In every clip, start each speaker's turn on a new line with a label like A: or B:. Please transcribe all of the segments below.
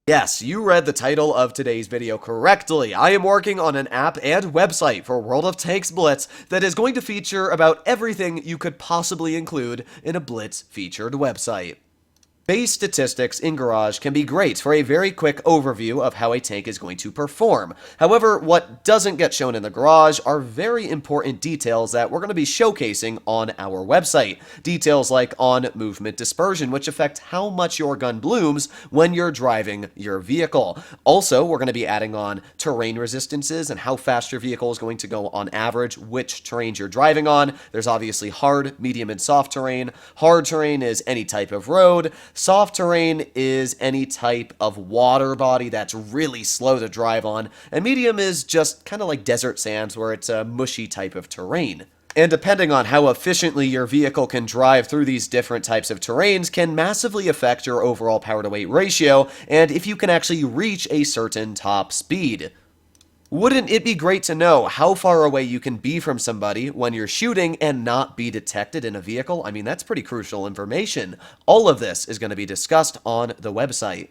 A: Yes, you read the title of today's video correctly. I am working on an app and website for World of Tanks Blitz that is going to feature about everything you could possibly include in a Blitz featured website. Base statistics in Garage can be great for a very quick overview of how a tank is going to perform. However, what doesn't get shown in the Garage are very important details that we're going to be showcasing on our website. Details like on movement dispersion, which affect how much your gun blooms when you're driving your vehicle. Also, we're going to be adding on terrain resistances and how fast your vehicle is going to go on average, which terrains you're driving on. There's obviously hard, medium, and soft terrain. Hard terrain is any type of road. Soft terrain is any type of water body that's really slow to drive on, and medium is just kind of like desert sands where it's a mushy type of terrain. And depending on how efficiently your vehicle can drive through these different types of terrains can massively affect your overall power to weight ratio and if you can actually reach a certain top speed. Wouldn't it be great to know how far away you can be from somebody when you're shooting and not be detected in a vehicle? I mean, that's pretty crucial information. All of this is going to be discussed on the website.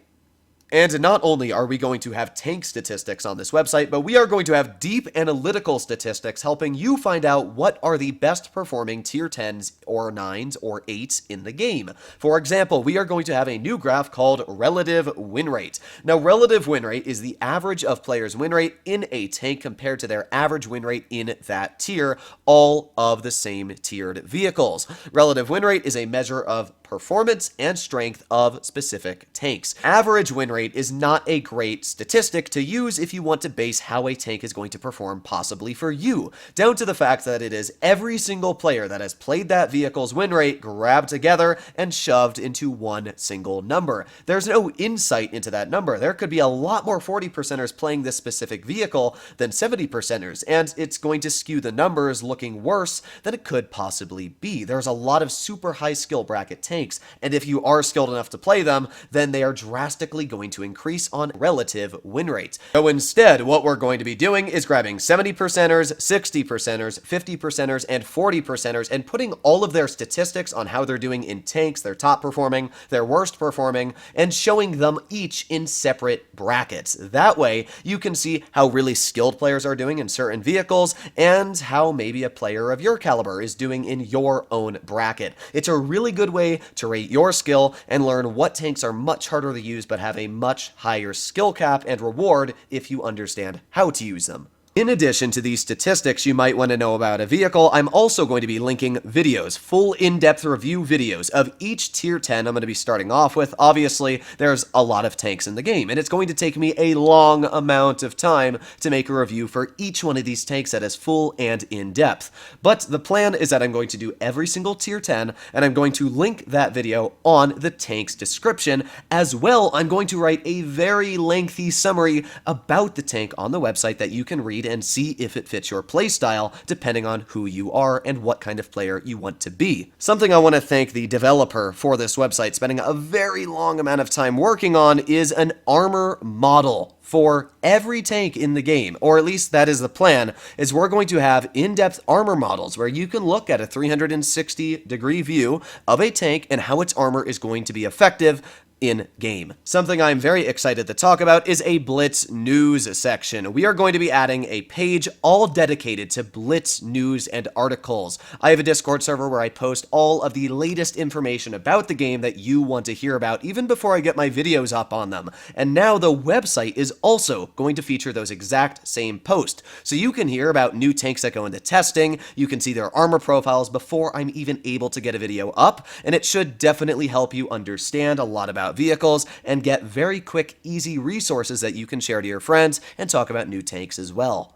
A: And not only are we going to have tank statistics on this website, but we are going to have deep analytical statistics helping you find out what are the best performing tier 10s or 9s or 8s in the game. For example, we are going to have a new graph called relative win rate. Now, relative win rate is the average of players' win rate in a tank compared to their average win rate in that tier, all of the same tiered vehicles. Relative win rate is a measure of performance and strength of specific tanks. Average win rate is not a great statistic to use if you want to base how a tank is going to perform possibly for you, down to the fact that it is every single player that has played that vehicle's win rate grabbed together and shoved into one single number. There's no insight into that number. There could be a lot more 40%ers playing this specific vehicle than 70%ers, and it's going to skew the numbers looking worse than it could possibly be. There's a lot of super high skill bracket tanks, and if you are skilled enough to play them, then they are drastically going to increase on relative win rate. So instead, what we're going to be doing is grabbing 70%ers, 60%ers, 50%ers, and 40%ers, and putting all of their statistics on how they're doing in tanks, their top performing, their worst performing, and showing them each in separate brackets. That way, you can see how really skilled players are doing in certain vehicles, and how maybe a player of your caliber is doing in your own bracket. It's a really good way to rate your skill and learn what tanks are much harder to use but have a much higher skill cap and reward if you understand how to use them. In addition to these statistics you might want to know about a vehicle, I'm also going to be linking videos, full in-depth review videos of each tier 10 I'm going to be starting off with. Obviously, there's a lot of tanks in the game, and it's going to take me a long amount of time to make a review for each one of these tanks that is full and in-depth. But the plan is that I'm going to do every single tier 10, and I'm going to link that video on the tank's description. As well, I'm going to write a very lengthy summary about the tank on the website that you can read and see if it fits your playstyle, depending on who you are and what kind of player you want to be. Something I want to thank the developer for this website spending a very long amount of time working on is an armor model for every tank in the game, or at least that is the plan, is we're going to have in-depth armor models where you can look at a 360-degree view of a tank and how its armor is going to be effective in-game. Something I'm very excited to talk about is a Blitz news section. We are going to be adding a page all dedicated to Blitz news and articles. I have a Discord server where I post all of the latest information about the game that you want to hear about even before I get my videos up on them. And now the website is also going to feature those exact same posts. So you can hear about new tanks that go into testing, you can see their armor profiles before I'm even able to get a video up, and it should definitely help you understand a lot about vehicles and get very quick, easy resources that you can share to your friends and talk about new tanks as well.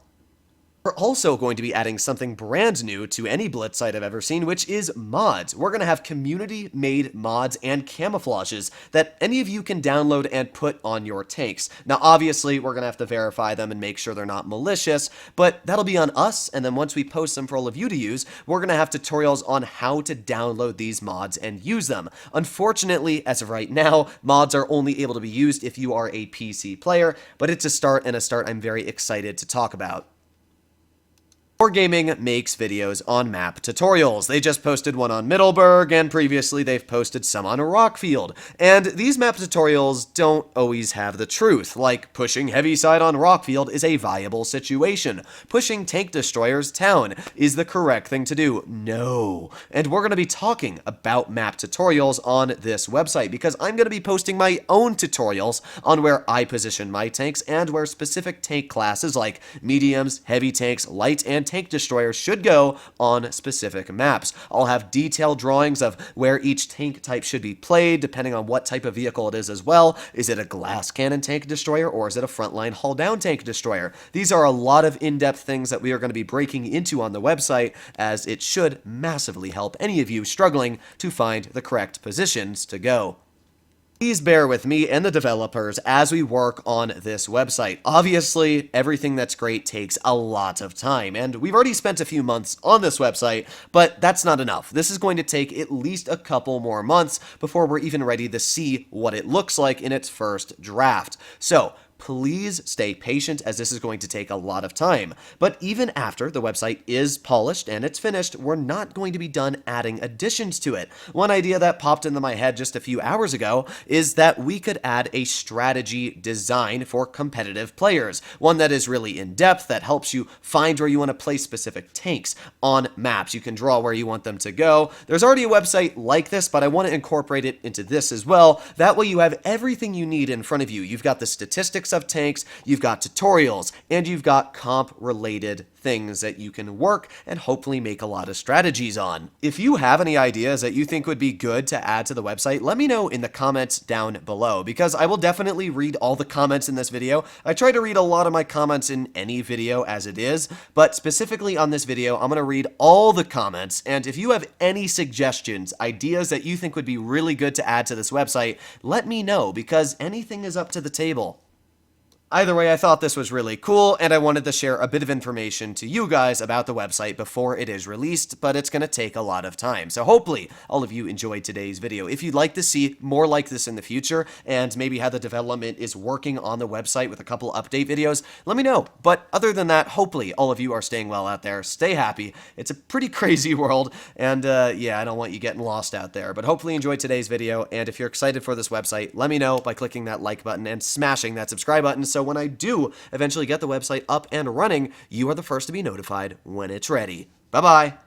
A: We're also going to be adding something brand new to any Blitz site I've ever seen, which is mods. We're going to have community-made mods and camouflages that any of you can download and put on your tanks. Now, obviously, we're going to have to verify them and make sure they're not malicious, but that'll be on us, and then once we post them for all of you to use, we're going to have tutorials on how to download these mods and use them. Unfortunately, as of right now, mods are only able to be used if you are a PC player, but it's a start, and a start I'm very excited to talk about. Wargaming makes videos on map tutorials. They just posted one on Middleburg, and previously they've posted some on Rockfield. And these map tutorials don't always have the truth, like pushing Heaviside on Rockfield is a viable situation. Pushing Tank Destroyer's town is the correct thing to do. No. And we're going to be talking about map tutorials on this website, because I'm going to be posting my own tutorials on where I position my tanks and where specific tank classes like mediums, heavy tanks, light, and tank destroyers should go on specific maps. I'll have detailed drawings of where each tank type should be played, depending on what type of vehicle it is as well. Is it a glass cannon tank destroyer, or is it a frontline hull-down tank destroyer? These are a lot of in-depth things that we are going to be breaking into on the website, as it should massively help any of you struggling to find the correct positions to go. Please bear with me and the developers as we work on this website. Obviously, everything that's great takes a lot of time, and we've already spent a few months on this website, but that's not enough. This is going to take at least a couple more months before we're even ready to see what it looks like in its first draft. So, please stay patient, as this is going to take a lot of time. But even after the website is polished and it's finished, we're not going to be done adding additions to it. One idea that popped into my head just a few hours ago is that we could add a strategy design for competitive players. One that is really in-depth, that helps you find where you want to place specific tanks on maps. You can draw where you want them to go. There's already a website like this, but I want to incorporate it into this as well. That way you have everything you need in front of you. You've got the statistics of tanks, you've got tutorials, and you've got comp-related things that you can work and hopefully make a lot of strategies on. If you have any ideas that you think would be good to add to the website, let me know in the comments down below, because I will definitely read all the comments in this video. I try to read a lot of my comments in any video as it is, but specifically on this video, I'm going to read all the comments, and if you have any suggestions, ideas that you think would be really good to add to this website, let me know, because anything is up to the table. Either way, I thought this was really cool, and I wanted to share a bit of information to you guys about the website before it is released, but it's going to take a lot of time. So hopefully, all of you enjoyed today's video. If you'd like to see more like this in the future, and maybe how the development is working on the website with a couple update videos, let me know. But other than that, hopefully, all of you are staying well out there. Stay happy. It's a pretty crazy world, and yeah, I don't want you getting lost out there. But hopefully you enjoyed today's video, and if you're excited for this website, let me know by clicking that like button and smashing that subscribe button, so when I do eventually get the website up and running, you are the first to be notified when it's ready. Bye-bye.